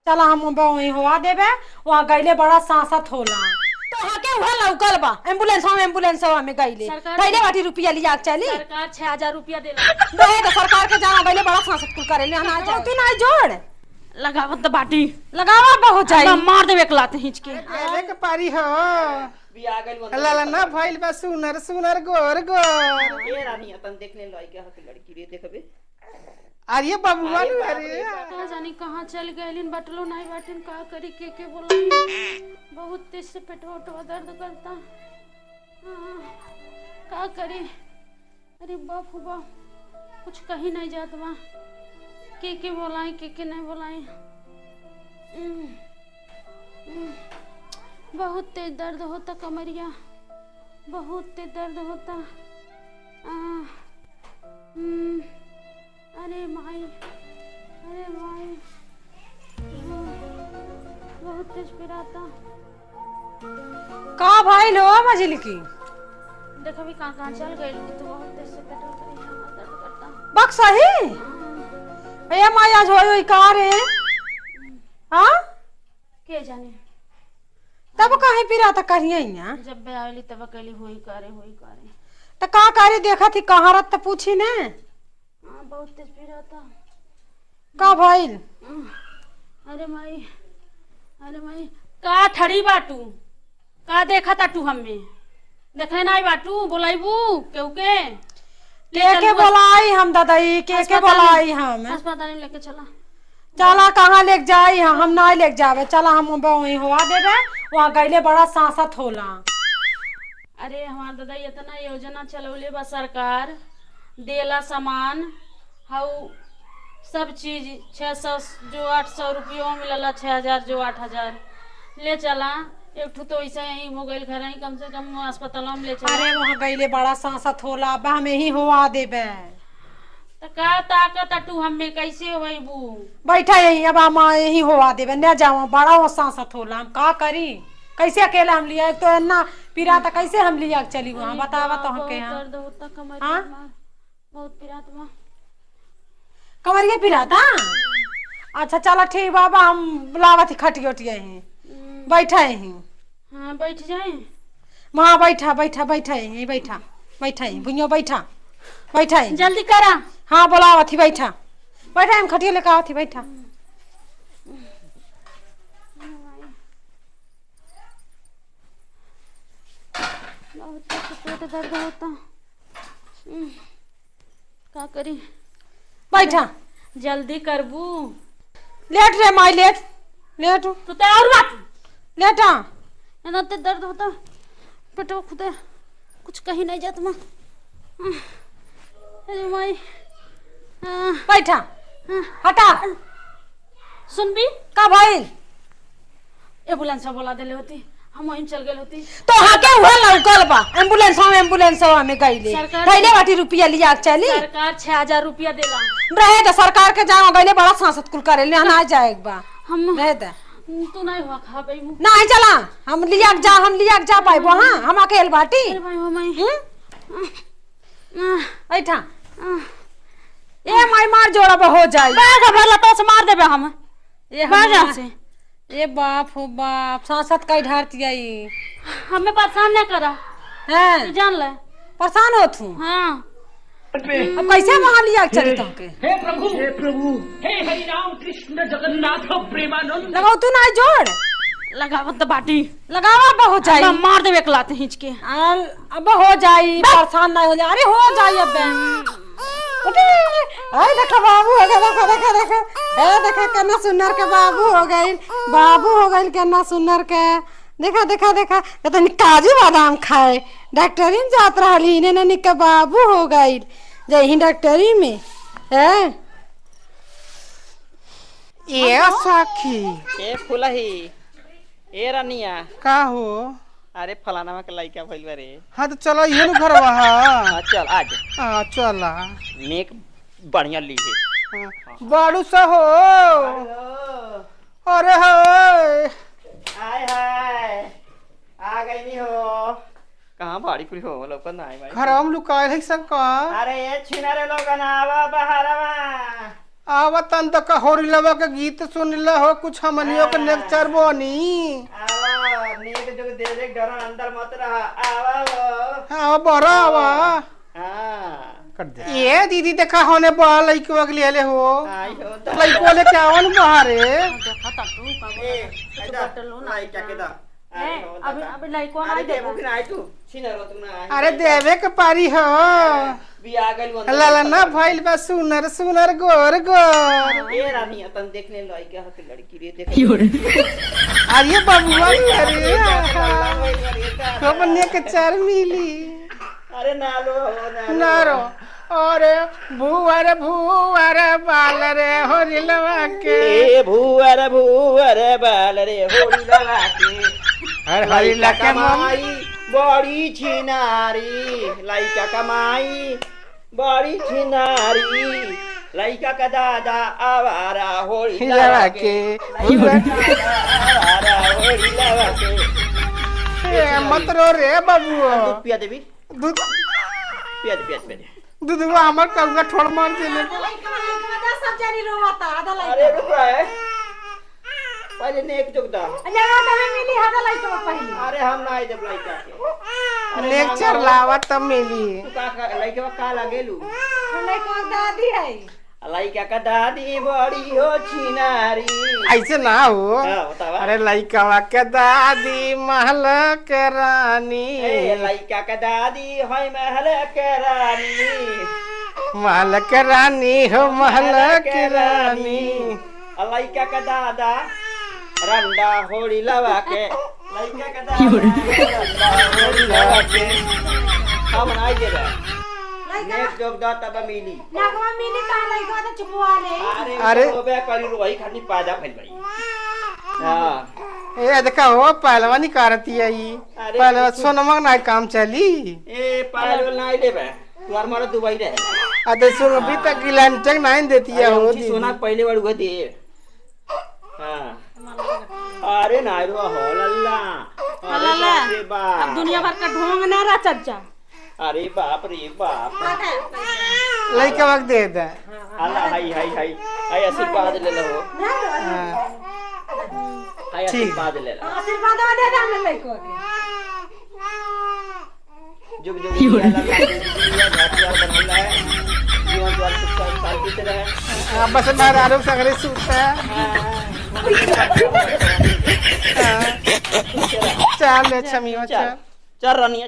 चला हम वही हुआ देवे वहाँ गईले बड़ा सांसत होला तो हाँ के हुआ लौकल बा एम्बुलेंस में गईले गईले बाटी रुपया लिया चली सरकार 6000 रुपया देला दे तो सरकार के जाना गईले बड़ा सांसत कुल करे ले ना जा तू ना जोड़ लगावत तो बाटी लगावा बहुत चाहिए मार देवे कलाते हिंच के अरे के पारी हो लाला ना भइल बा सुनर सुनर गोर गोर ए रानी अपन देख ले लइका हत लड़की रे देखबे अरे बबुआ नु अरे कहां जानी कहां चल गइलिन बटलो नहीं बाटिन का करी के बोलाई बहुत तेज से पेटवा दर्द करता का करी अरे बाप हो बाप कुछ कहीं नहीं जात बा के बोलाई के नहीं बोलाई बहुत तेज दर्द होता कमरिया बहुत तेज दर्द होता अरे माई बहुत तेज पिराता का भाई लो मजिल की देखो भी कहाँ चल गई तो बहुत तेज से पेट्रोल करी दर्द करता बक सही ए माई आज होई का रे हां के जाने तब काहे पिरा त करिए यहाँ जब बे आवेली तब कहली होई करे त का करे देखा थी कहाँ रत त पूछी ने बहुत तेज पिराता का भइल अरे माई का ठड़ी बाटू का देखा ताटू हमें देखे नहीं बाटू बोलाइबू केहू के बोलाई हम दादाई के बोलाई हम अस्पताल में लेके चला कहाँ लेके जाई हम ना लेके जावे चला हम वही हुआ देवे वहाँ गईले बड़ा सांसत होला अरे हमार दादा इतना योजना चलौले बा सरकार देला सामान हाउ सब चीज 600 जो 800 रुपयों मिलला 6000 जो 8000 ले चला एक ठू तो ऐसा ही हो गइल घर ही कम से कम अस्पताल में ले चला अरे वहाँ गईले बड़ा सांसत होला बा में ही हुआ देवे तो का ताकत अटू हमें कैसे होइबू बैठा यही अब हम यही हुआ देवे न जाओ बड़ा वो सांसत होला हम का करी कैसे अकेला हम लिया एक तो इतना पीरा था कैसे हम लिया चली वहाँ बतावा तो हम के यहाँ दर्द होता कमर बहुत पीरात बा कमरिया पिरा था अच्छा चला ठीक बाबा हम बुलावा थी खटिया उठिया ही बैठा ही हाँ बैठ जाए वहाँ बैठा ही भुइया बैठा ही जल्दी करा हाँ बुलावा थी बैठा हम खटिया लेकर आवा थी बैठा बहुत पेट दर्द होता का करी बैठा जल्दी करबू लेट रे माई लेट तो और बात लेटा इतना ते दर्द होता पेटवा खुदे कुछ कहीं नहीं जात मां अरे माई बैठा हटा सुन भी का भइल एम्बुलेंस बोला देले होती हम वहीं चल गए होती तो हाँ क्या हुआ लौकल बा एम्बुलेंस में गईले बाटी रुपया लिया चली सरकार 6000 रुपया देला रहे तो सरकार के जाओ गईले बड़ा सांसत कुल करे ले ना जाए बा हम रहे तो तू नहीं हुआ खा पाई नहीं चला हम लिया जा पाए वहां हम अकेले बाटी अरे भाई हो माई बैठा ए माई मार जोड़ा हो जाए खबर लता से मार देबे हम ये बाजा से ए बाप हो बाप सांसत कई ढारती आई हमें परेशान नहीं करा हैं जान ले परेशान हो तू हाँ अब कैसे वहां लिया चली तो के हे प्रभु हे हरि राम कृष्ण जगन्नाथ प्रेमानंद लगाओ तू ना जोड़ लगावत तो बाटी लगावा बहुत चाहिए मार देबे कलाते हिंच के अब हो जाई परेशान नहीं हो जाए अरे हो जाई अब अरे देखा बाबू देखा केना सुनर के बाबू हो गइल केना सुनर के देखा तो काजू बादाम खाए डॉक्टरी में जात रही ने निका बाबू हो गइल जही डॉक्टरी में है ए सखी ए फुलही ए रानिया का हो अरे फलाना के लइका भइल बा रे हाँ तो चलो ये घरवा हाँ चल आज चला नेक बढ़िया ली है बाड़ू सा हो अरे हाय आ गई नहीं हो कहाँ भाड़ी कुछ हो लोग ना भाई घर हम लुकाए है सब का अरे ये छिना रे लोग ना आवा बहारवा आवतन तो कहोरी लवा के गीत सुन ल हो कुछ हमनियो के लेक्चर बनी आवा नेक जो दे दे घर अंदर मत रहा आवा वो हाँ बड़ा आवा हां ये दीदी देखा होने बड़ा लइको अगले ले हो आई हो तो लइको ले के आवन बाहरे देखा ता तू का ए लाई क्या केदा अभी लाइको अरे नहीं दे देखा बुक ना आई तू सिनर तू ना आई अरे देवे के पारी हो बिया गइल बंद लाला ना भइल बा सुनर सुनर गोर गोर ए रानी अपन देखने लाई क्या हत लड़की रे देख अरे बबुआ अरे खूब नेक चार मिली अरे नालो नारो अरे भूअर बाल रे होरिलवा के ए भूअर बाल रे होली लगा के हर हरिला के कमाई बड़ी छिनारी लइका कमाई बड़ी छिनारी लइका का दादा आवारा होली हिलवा के आवारा होली लगा के ए मत रो रे बबुआ दूध पिया देवी दूध पिया दे दूधवा हमर कौगा ठोड़ मार देले सब जानी रोवाता आधा अरे लाइक रुक है पहले ने एक जोक दा जगह तमे मिली आधा लाइक पहली अरे हम ना आई जब लइका के लेक्चर लावा तब मिली तू का लइका का लागेलू लाइक दादी है लइका का दादी बड़ी हो छिनारी ऐसे ना हो हाँ, बतावा। अरे लइकावा के दादी महल के रानी ए लइका का दादी है महल के रानी महल के रानी हो महल के रानी लइका का दादा रंडा होली लवा के लइका का दादा रंडा होली लवा के हम आई देबे नेक जोक दा तब मिली लगवा मिली का लाइक तो चुपवा ले अरे अरे। बे करी रोई खानी पादा फैल भाई हां ए देखा हो पहलवानी करती है ये अरे पहलवा सोनमा ना काम चली ए पायल ना आई देबे तुआर मारो दुबई रे अरे सुन भी तक गिलंटक नहीं देती है हो अरे सोना पहले बार हुआ दे हां अरे नायरो हो लल्ला अरे बाप रे बाप अब दुनिया भर का ढोंग ना रहा चर्चा अरे बाप रे बाप लइका वक्त दे दे अल्लाह हाय हाय हाय हाय आशीर्वाद ले लो हाँ, हाय आशीर्वाद ले लो आशीर्वाद दे दे हम लाइक जुग जुग अल्लाह बनला है जीवन द्वार सुख शांति से रहे अब बस बाहर आरोप सगरे सूता चल छमियो चल चल रानी